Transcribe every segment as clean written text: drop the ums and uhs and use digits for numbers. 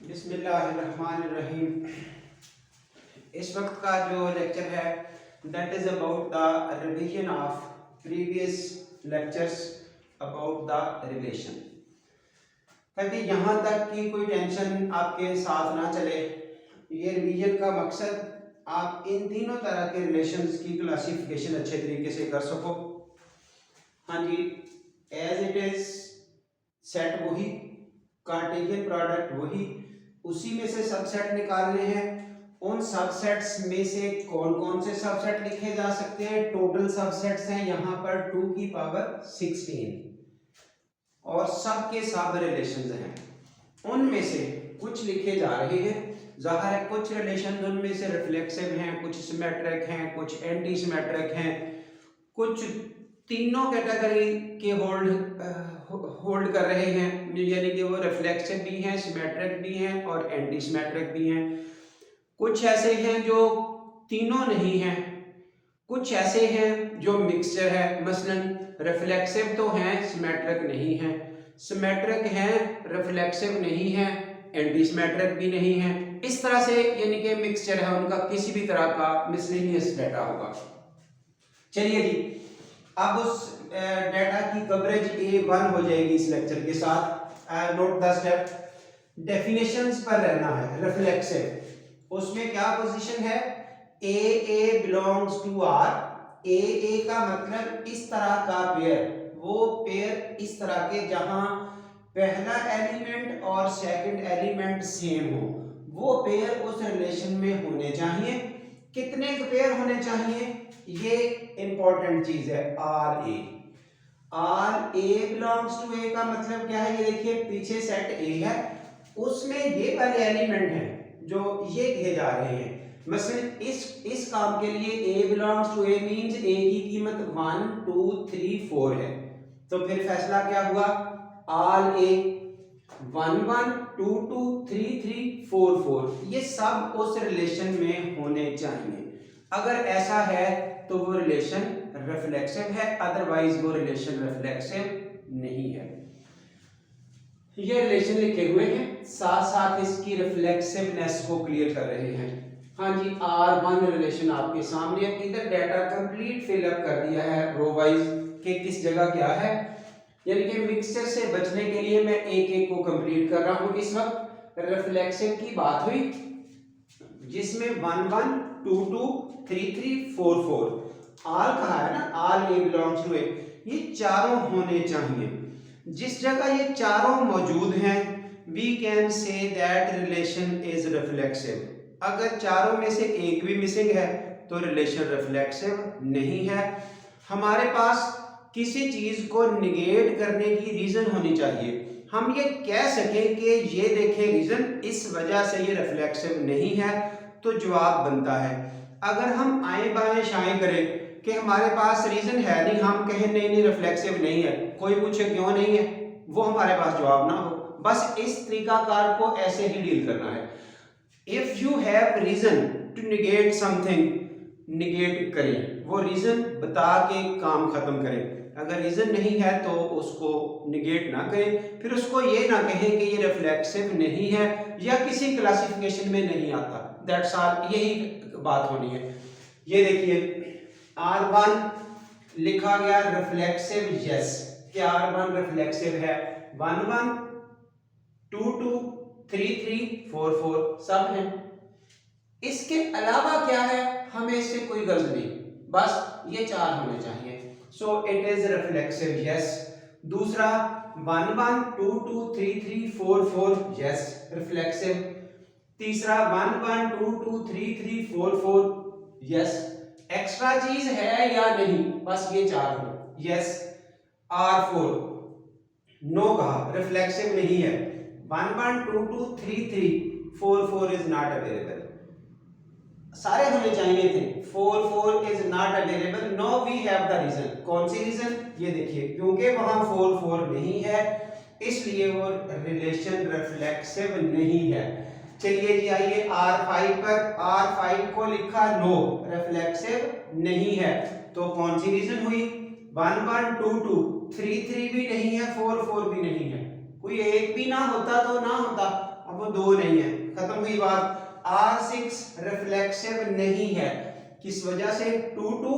बिस्मिल्लाहिर्रहमानिर्रहीम। इस वक्त का जो लेक्चर है that is about the revision of previous lectures about the relation, ताकि यहाँ तक की कोई टेंशन आपके साथ ना चले। ये रिवीजन का मकसद आप इन तीनों तरह के रिलेशंस की क्लासिफिकेशन अच्छे तरीके से कर सको। हाँ जी, एज इट इज सेट वही, कार्टेशियन प्रोडक्ट वही, उसी में से सबसेट निकालने हैं। उन सबसेट्स में से कौन कौन से सबसेट लिखे जा सकते हैं? टोटल सबसेट्स हैं यहाँ पर 2 की पावर 16 और सब के सब रिलेशंस हैं। उनमें से कुछ लिखे जा रहे हैं। जाहिर है कुछ रिलेशन उनमें से रिफ्लेक्सिव हैं, कुछ सिमेट्रिक हैं, कुछ एंटी सिमेट्रिक हैं, कुछ तीनों कैटेगरी के होल्ड कर रहे हैं, यानी कि वो रिफ्लेक्सिव भी हैं, सिमेट्रिक भी हैं और एंटी सिमेट्रिक भी हैं। कुछ ऐसे हैं जो तीनों नहीं हैं, कुछ ऐसे हैं जो मिक्सचर है, मसलन रिफ्लेक्सिव तो हैं सिमेट्रिक नहीं हैं, सिमेट्रिक हैं रिफ्लेक्सिव नहीं हैं, एंटी सिमेट्रिक भी नहीं है। इस तरह से यानी कि मिक्सचर है उनका, किसी भी तरह का मिसलेनियस डाटा होगा। चलिए जी, अब उस डाटा की कवरेज A1 हो जाएगी इस लेक्चर के साथ। नोट द स्टेप, डेफिनेशंस पर रहना है। रिफ्लेक्सिव उसमें क्या पोजीशन है? A belongs to R। A का मतलब इस तरह का पेयर, वो पेयर इस तरह के जहां पहला एलिमेंट और सेकंड एलिमेंट सेम हो, वो पेयर उस रिलेशन में होने चाहिए। कितने पेयर होने चाहिए? ये इंपॉर्टेंट चीज है। आर ए बिलोंग्स टू ए का मतलब क्या है? ये देखिए पीछे सेट ए है, उसमें ये वाले एलिमेंट हैं जो ये कहे जा रहे हैं। मसलन इस काम के लिए ए बिलोंग्स टू ए मींस ए की कीमत 1 2 3 4 है, तो फिर फैसला क्या हुआ? आल ए 1 1 2 2 3 3 4 4 ये सब उस रिलेशन में होने चाहिए। अगर ऐसा है तो वो रिलेशन रिफ्लेक्सिव है, अदरवाइज वो रिलेशन रिफ्लेक्सिव नहीं है। ये रिलेशन लिखे हुए हैं, साथ साथ इसकी रिफ्लेक्सिवनेस को क्लियर कर रहे हैं। हाँ जी, R1 रिलेशन आपके सामने है। इधर डाटा कंप्लीट फिलअप कर दिया है रो वाइज कि किस जगह क्या है, यानी कि मिक्सचर से बचने के लिए मैं एक एक को कंप्लीट कर रहा हूं। इस वक्त रिफ्लेक्सिव की बात हुई जिसमें 1 1 2 2 3 3 4 4 आल कहा है ना, आल ए बिलोंग्स टू ए, ये चारों होने चाहिए। जिस जगह ये चारों मौजूद हैं we can say that relation is reflexive. अगर चारों में से एक भी मिसिंग है तो रिलेशन रिफ्लेक्सिव नहीं है। हमारे पास किसी चीज को निगेट करने की रीजन होनी चाहिए। हम ये कह सकें कि ये देखें रीजन, इस वजह से ये रिफ्लेक्सिव नहीं है, तो जवाब बनता है। अगर हम आए बाएं शाएं करें कि हमारे पास रीजन है नहीं, हम कहें नहीं नहीं रिफ्लेक्सिव नहीं है, कोई पूछे क्यों नहीं है, वो हमारे पास जवाब ना हो, बस इस तरीकाकार को ऐसे ही डील करना है। If you have reason to negate something, negate करें, वो रीजन बता के काम खत्म करें। अगर रीजन नहीं है तो उसको निगेट ना करें, फिर उसको ये ना कहें कि ये रिफ्लेक्सिव नहीं है या किसी क्लासिफिकेशन में नहीं आता। दैट्स ऑल, यही बात होनी है। ये देखिए R1 लिखा गया रिफ्लेक्सिव, यस, क्या R1 रिफ्लेक्सिव है? 1 1 2 2 3 3 4 4 सब है। इसके अलावा क्या है? हमें इससे कोई गर्ज नहीं, बस ये चार होने चाहिए। So it is reflexive, yes. दूसरा 1 1 2 2 3 3 4 4, यस, रिफ्लेक्सिव। तीसरा 1 1 2 2 3 3 4 4, यस। एक्स्ट्रा चीज है या नहीं? बस ये चार हो, यस। R4 नो कहा, रिफ्लेक्सिव नहीं है। 1 1 2 2 3 3 4 4 इज नॉट अवेलेबल, सारे होने चाहिए थे। 4 4 is not available, no we have the reason. कौन सी रीजन? ये देखिए, क्योंकि वहां 4 4 नहीं है इसलिए वो रिलेशन रिफ्लेक्सिव नहीं है। चलिए जी, आइए R5 पर। R5 को लिखा नो, रिफ्लेक्सिव नहीं है, तो कौन सी रीजन हुई? 1 1 2 2 3 3 भी नहीं है, 4 4 भी नहीं है। कोई एक भी ना होता तो ना होता, अब वो 2 नहीं है, खत्म हुई बात। R6 रिफ्लेक्सिव नहीं है, किस वजह से? 2 2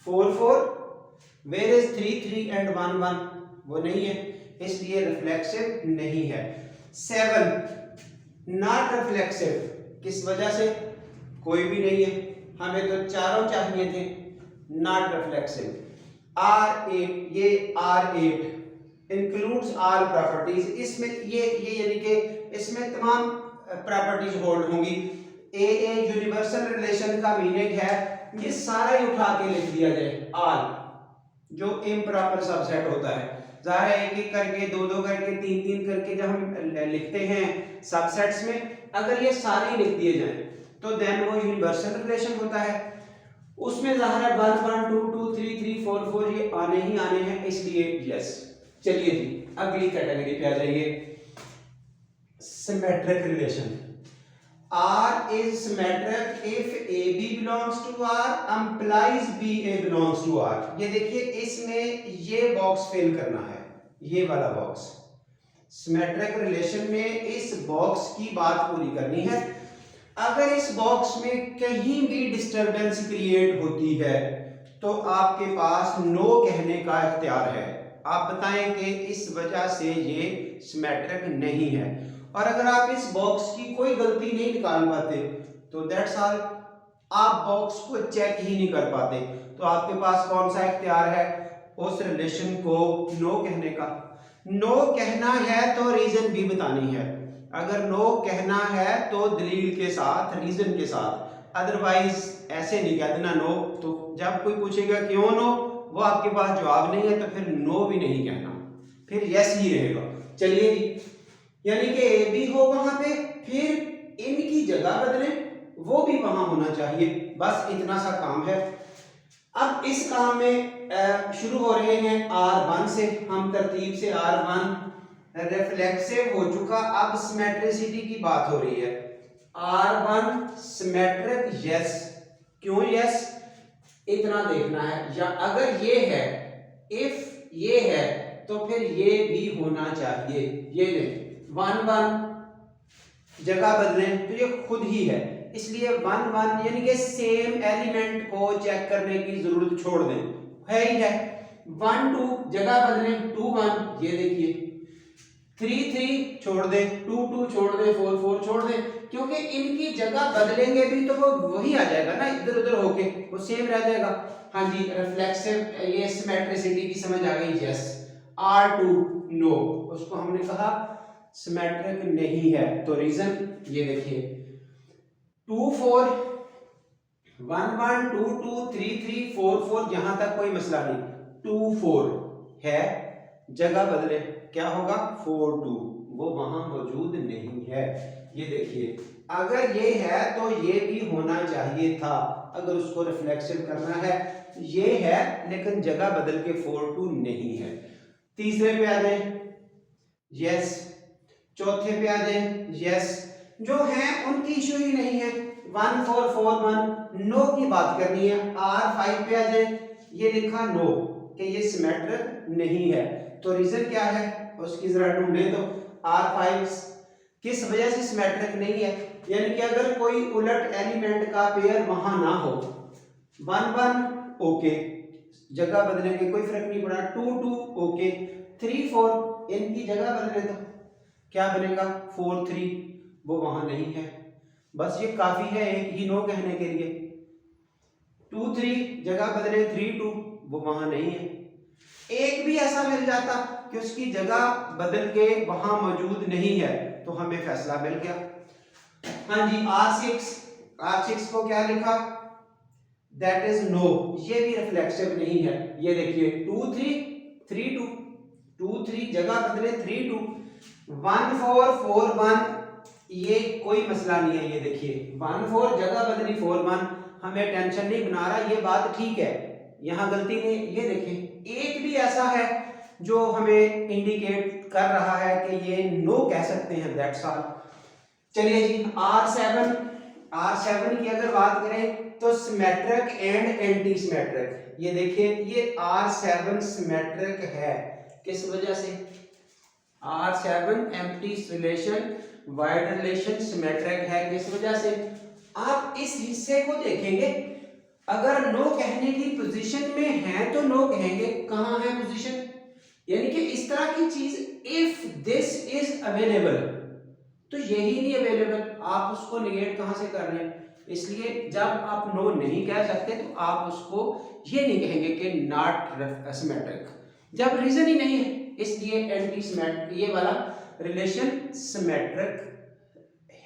4 4 वेयर इज 3 3 एंड 1 1, वो नहीं है, इसलिए रिफ्लेक्सिव नहीं है। 7 नॉट रिफ्लेक्सिव, किस वजह से? कोई भी नहीं है, हमें तो चारों चाहिए थे, नॉट रिफ्लेक्सिव। R8, ये R8 इंक्लूड्स ऑल प्रॉपर्टीज, इसमें ये यानी कि इसमें तमाम प्रॉपर्टीज होल्ड होंगी। ए यूनिवर्सल रिलेशन का मीनिंग है ये सारा ही उठा के लिख दिया जाए, ऑल जो इम्प्रॉपर सबसेट होता है। ज़ाहिर है एक एक करके, दो दो करके, तीन तीन करके जब हम लिखते हैं सबसेट्स में, अगर ये सारे लिख दिए जाएं तो देन वो यूनिवर्सल रिलेशन होता है। उसमें ज़ाहिर है 1 1 2 2 3 3 4 4 ये आने ही आने हैं, इसलिए यस। चलिए जी अगली कैटेगरी पे आ जाइए, symmetric relation. R is symmetric if AB belongs to R implies BA belongs to R। ये देखिए इसमें ये बॉक्स फिल करना है, ये वाला बॉक्स। सिमेट्रिक रिलेशन में इस बॉक्स की बात पूरी करनी है। अगर इस बॉक्स में कहीं भी डिस्टरबेंस क्रिएट होती है तो आपके पास नो कहने का इख्तियार है, आप बताएं कि इस वजह से ये सिमेट्रिक नहीं है। और अगर आप इस बॉक्स की कोई गलती नहीं निकाल पाते तो दैट्स ऑल, आप बॉक्स को चेक ही नहीं कर पाते, तो आपके पास कौन सा इख्तियार है? उस रिलेशन को नो कहने का। नो कहना है तो रीजन भी बतानी है, अगर नो कहना है तो दलील के साथ, रीजन के साथ, अदरवाइज ऐसे नहीं कह देना नो, तो जब कोई पूछेगा क्यों नो, वो आपके पास जवाब नहीं है तो फिर नो भी नहीं कहना, फिर यस ही रहेगा। चलिए जी, यानी कि ए भी हो वहां पे, फिर इनकी जगह बदले, वो भी वहां होना चाहिए, बस इतना सा काम है। अब इस काम में शुरू हो रहे हैं R1 से, हम तरतीब से R1 रिफ्लेक्सिव हो चुका, अब सिमेट्रिसिटी की बात हो रही है। R1 सिमेट्रिक यस, क्यों यस इतना देखना है, या अगर ये है, इफ ये है तो फिर ये भी होना चाहिए। ये नहीं 1 1 जगह बदलें तो ये खुद ही है, इसलिए 1 1 यानी कि सेम एलिमेंट को चेक करने की जरूरत छोड़ दें, है ही है। 1 2 जगह बदलें, 2 1 ये देखिए, 3 3 छोड़ दें, 2 2 छोड़ दें, 4 4 छोड़ दें, क्योंकि इनकी जगह बदलेंगे भी तो वो वही आ जाएगा ना, इधर उधर होके वो सेम रह जाएगा। हाँ जी, रिफ्लेक्सिव ये सिमेट्रिसिटी की समझ आ गई, यस। R2 नो, उसको हमने कहा सिमेट्रिक नहीं है, तो रीजन ये देखिए, 2 4 1 1 2 2 3 3 4 4 यहां तक कोई मसला नहीं, 2 4 है, जगह बदले क्या होगा 4 2, वो वहां मौजूद नहीं है। ये देखिए, अगर ये है तो ये भी होना चाहिए था, अगर उसको रिफ्लेक्शन करना है ये है, लेकिन जगह बदल के 4 2 नहीं है। तीसरे पे आ जाए, यस। चौथे पे आ जाए, यस। जो है उनकी इशू ही नहीं है, 1 4 4 1 नो की बात करनी है। R5 पे आ जाए, ये लिखा नो कि ये सिमेट्रिक नहीं है, तो रीजन क्या है उसकी जरा ढूंढे। तो R5 किस वजह से सिमेट्रिक नहीं है, यानी कि अगर कोई उलट एलिमेंट का पेयर वहां ना हो, 1 1 ओके, जगह बदलने के कोई फर्क नहीं पड़ा, 2 2 ओके, 3 4 इनकी जगह बदले तो क्या बनेगा 4 3, वो वहां नहीं है, बस ये काफी है एक ही नो कहने के लिए। 2 3 जगह बदले, 3 2 वो वहां नहीं है। एक भी ऐसा मिल जाता कि उसकी जगह बदल के वहां मौजूद नहीं है तो हमें फैसला मिल गया। हाँ जी, R6 को क्या लिखा, दैट इज नो, ये भी रिफ्लेक्सिव नहीं है। ये देखिए 2 3 3 2 2 3 जगह बदले 3 2 1 4 4 1, ये कोई मसला नहीं है। ये देखिए 1 4 जगह बदली 4 1, हमें टेंशन नहीं बना रहा, ये बात ठीक है, यहां गलती नहीं। ये देखिए एक भी ऐसा है जो हमें इंडिकेट कर रहा है कि ये नो कह सकते हैं, दैट्स ऑल। चलिए जी, R7 की अगर बात करें तो सिमेट्रिक एंड एंटी सिमेट्रिक। ये देखिए ये R7 सिमेट्रिक है, किस वजह से, R7 empty relation wide relation symmetric है। किस वजह से? आप इस हिस्से को देखेंगे, अगर नो कहने की पोजीशन में है तो नो कहेंगे, कहां है पोजीशन, यानी कि इस तरह की चीज, इफ दिस इज अवेलेबल, तो यही नहीं अवेलेबल, आप उसको निगेट कहां से कर रहे हैं। इसलिए जब आप नो नहीं कह सकते तो आप उसको ये नहीं कहेंगे कि नॉट सिमेट्रिक, जब रीजन ही नहीं है, इसलिए एंटी सिमेट्रिक ये वाला रिलेशन सिमेट्रिक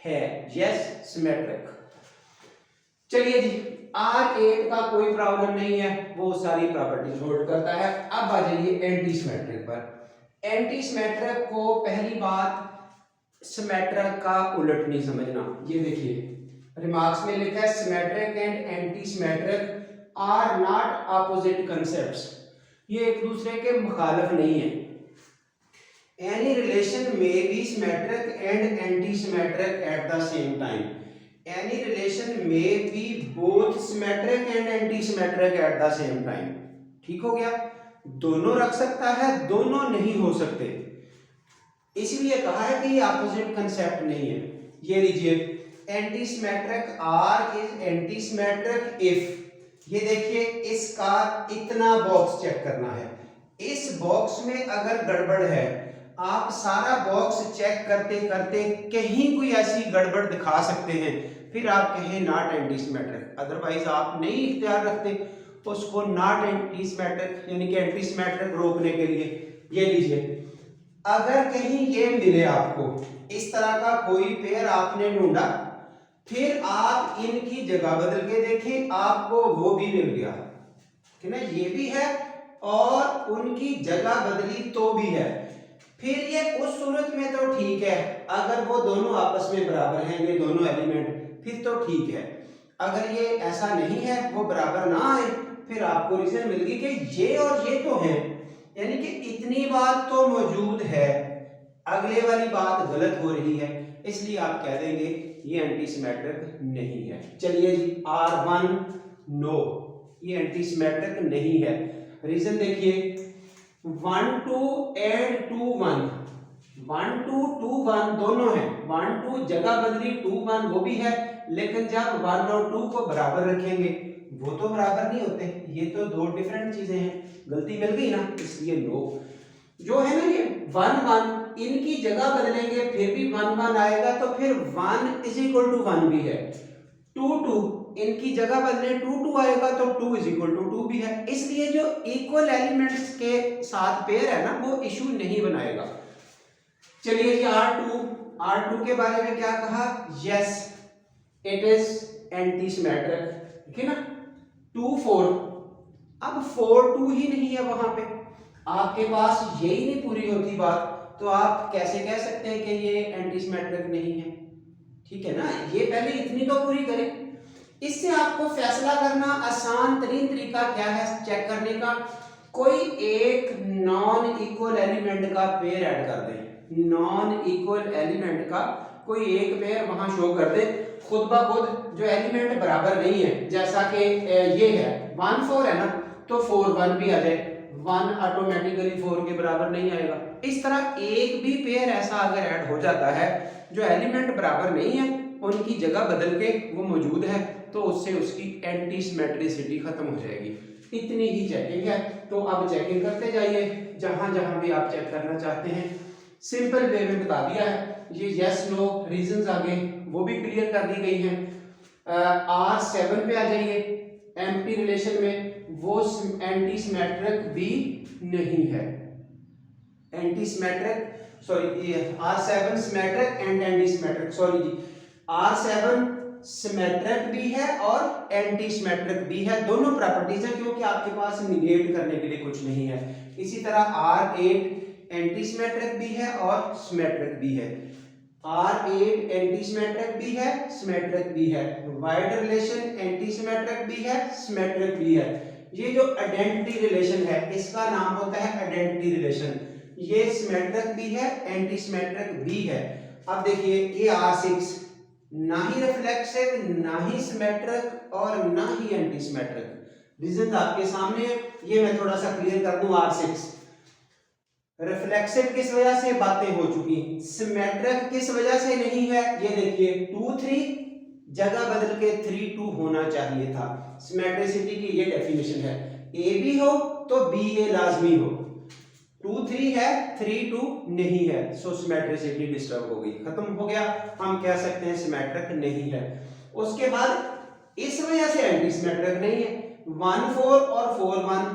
है। Yes symmetric. चलिए जी, R8 का कोई प्रॉब्लम नहीं है, वो सारी प्रॉपर्टीज होल्ड करता है। अब आ जाइए एंटी सिमेट्रिक पर। एंटी सिमेट्रिक को पहली बात सिमेट्रिक का उलट नहीं समझना। ये देखिए रिमार्क्स में लिखा है symmetric and anti symmetric are not opposite concepts, ये एक दूसरे के मुखालिफ नहीं है। Any relation may be symmetric and anti symmetric at the same time. Any relation may be both symmetric and anti-symmetric at the same time। ठीक हो गया, दोनों रख सकता है, दोनों नहीं हो सकते, इसीलिए कहा है कि ये ऑपोजिट कंसेप्ट नहीं है। ये लीजिए anti symmetric R is anti symmetric if, ये देखिए इसका इतना बॉक्स चेक करना है, इस बॉक्स में अगर गड़बड़ है, आप सारा बॉक्स चेक करते करते कहीं कोई ऐसी गड़बड़ दिखा सकते हैं, फिर आप कहें नॉट एंटी सिमेट्रिक, अदरवाइज आप नहीं इख्तियार रखते उसको नॉट एंटी सिमेट्रिक यानी कि एंटी सिमेट्रिक रोकने के लिए। ये लीजिए, अगर कहीं ये मिले आपको इस तरह का कोई पेयर आपने ढूंढा, फिर आप इनकी जगह बदल के देखें, आपको वो भी मिल गया कि ना, ये भी है और उनकी जगह बदली तो भी है, फिर ये उस सूरत में तो ठीक है, अगर वो दोनों आपस में बराबर हैं ये दोनों एलिमेंट, फिर तो ठीक है। अगर ये ऐसा नहीं है, वो बराबर ना आए, फिर आपको रीजन मिल गई कि ये और ये तो हैं, यानी कि इतनी बात तो मौजूद है, अगले वाली बात गलत हो रही है, इसलिए आप कह देंगे ये एंटी सिमेट्रिक नहीं है। चलिए जी, R1 नो, ये एंटी सिमेट्रिक नहीं है। रीजन देखिए 1 2 एंड 2 1, 1 2 2 1 दोनों हैं, 1 2 जगह बदली 2 1 वो भी है, लेकिन जब 1 और 2 को बराबर रखेंगे वो तो बराबर नहीं होते, ये तो दो डिफरेंट चीजें हैं, गलती मिल गई ना, इसलिए नो। जो है ना ये 1 1 इनकी जगह बदलेंगे फिर भी 1 1 आएगा, तो फिर 1 इज इक्वल टू 1 भी है, 2 2 इनकी जगह बदले 2 2 आएगा तो 2 इज इक्वल टू 2 भी है, इसलिए जो इक्वल एलिमेंट्स के साथ पेयर है ना वो इशू नहीं बनाएगा। चलिए जी, R2 के बारे में क्या कहा? Yes it is anti symmetric, ठीक है ना। 2 4, अब 4 2 ही नहीं है, वहां पे आपके पास यही नहीं पूरी होती बात, तो आप कैसे कह सकते हैं कि ये एंटी सिमेट्रिक नहीं है? ठीक है ना, ये पहले इतनी तो पूरी करें। इससे आपको फैसला करना आसान तरीन तरीका क्या है चेक करने का, कोई एक नॉन इक्वल एलिमेंट का पेयर ऐड कर दें, नॉन इक्वल एलिमेंट का कोई एक पेयर वहां शो कर दे, खुद ब खुद जो एलिमेंट बराबर नहीं है, जैसा कि ये है 1 4 है ना, तो 4 1 भी आ जाए, 1 ऑटोमेटिकली 4 के बराबर नहीं आएगा। इस तरह एक भी पेयर ऐसा अगर ऐड हो जाता है जो एलिमेंट बराबर नहीं है, उनकी जगह बदल के वो मौजूद है, तो उससे उसकी एंटी सिमेट्रिसिटी खत्म हो जाएगी। इतनी ही चेकिंग है, तो अब चेकिंग करते जाइए जहां जहां भी आप चेक करना चाहते हैं। सिंपल वे में बता दिया है, ये यस नो रीजंस आगे वो भी क्लियर कर दी गई हैं। R7 पे आ जाइए, एम्प्टी रिलेशन में वो एंटी सिमेट्रिक भी नहीं है, anti symmetric sorry R7 symmetric and anti symmetric, sorry ji, R7 symmetric भी है और एंटी सिमेट्रिक भी है, दोनों प्रॉपर्टीज हैं, क्योंकि आपके पास निगेट करने के लिए कुछ नहीं है। इसी तरह R8 एंटी सिमेट्रिक भी है और सिमेट्रिक भी है, R8 एंटी सिमेट्रिक भी है, सिमेट्रिक भी है, वाइड रिलेशन एंटी सिमेट्रिक भी है, सिमेट्रिक भी है। ये जो आइडेंटिटी रिलेशन है इसका नाम होता है आइडेंटिटी रिलेशन, ये सिमेट्रिक भी है, एंटी सिमेट्रिक भी है। अब देखिए ये R6 ना ही रिफ्लेक्सिव, ना ही सिमेट्रिक और ना ही एंटी सिमेट्रिक, रीजन आपके सामने है, ये मैं थोड़ा सा क्लियर कर दूं। R6 रिफ्लेक्सिव किस वजह से, बातें हो चुकी। सिमेट्रिक किस वजह से नहीं है, ये देखिए 2 3 जगह बदल के 3 2 होना चाहिए था। सिमेट्रिसिटी की ये डेफिनेशन है, ए भी हो तो बी ए लाजमी हो। 2 3 है 3 2 नहीं है, सो सिमेट्रिसिटी डिस्टर्ब हो गई, खत्म हो गया, हम कह सकते हैं सिमेट्रिक नहीं है। उसके बाद इस वजह से एंटी सिमेट्रिक नहीं है। 1 4 और 4 1,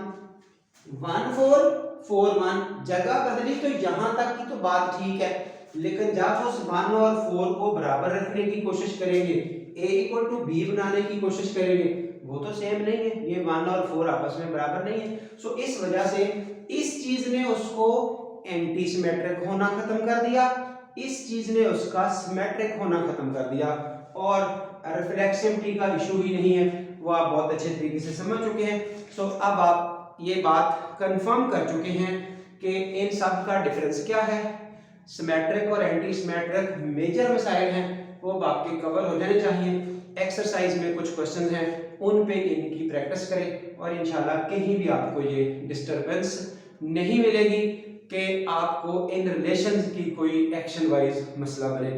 1 4 4 1 जगह बदली तो यहां तक की तो बात ठीक है, लेकिन जब उस 1 और 4 को बराबर रखने की कोशिश करेंगे, a इक्वल टू b बनाने की कोशिश करेंगे, वो तो सेम नहीं है, ये 1 और 4 आपस में बराबर नहीं है। सो इस वजह से इस चीज ने उसको एंटी सिमेट्रिक होना खत्म कर दिया, इस चीज ने उसका सिमेट्रिक होना खत्म कर दिया, और रिफ्लेक्सिविटी का इशू ही नहीं है, वो आप बहुत अच्छे तरीके से समझ चुके हैं। सो अब आप ये बात कंफर्म कर चुके हैं कि इन सब का डिफरेंस क्या है, सिमेट्रिक और एंटी सिमेट्रिक मेजर मसाइल हैं, वो आपके कवर हो जाने चाहिए। एक्सरसाइज में कुछ क्वेश्चन हैं, उन पे इनकी प्रैक्टिस करें, और इंशाल्लाह कहीं भी आपको ये डिस्टरबेंस नहीं मिलेगी कि आपको इन रिलेशन की कोई एक्शन वाइज मसला बने।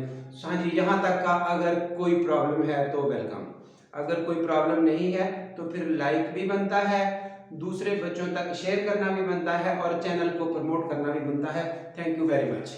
हाँ जी, यहाँ तक का अगर कोई प्रॉब्लम है तो वेलकम, अगर कोई प्रॉब्लम नहीं है तो फिर लाइक भी बनता है, दूसरे बच्चों तक शेयर करना भी बनता है, और चैनल को प्रमोट करना भी बनता है। Thank you very much.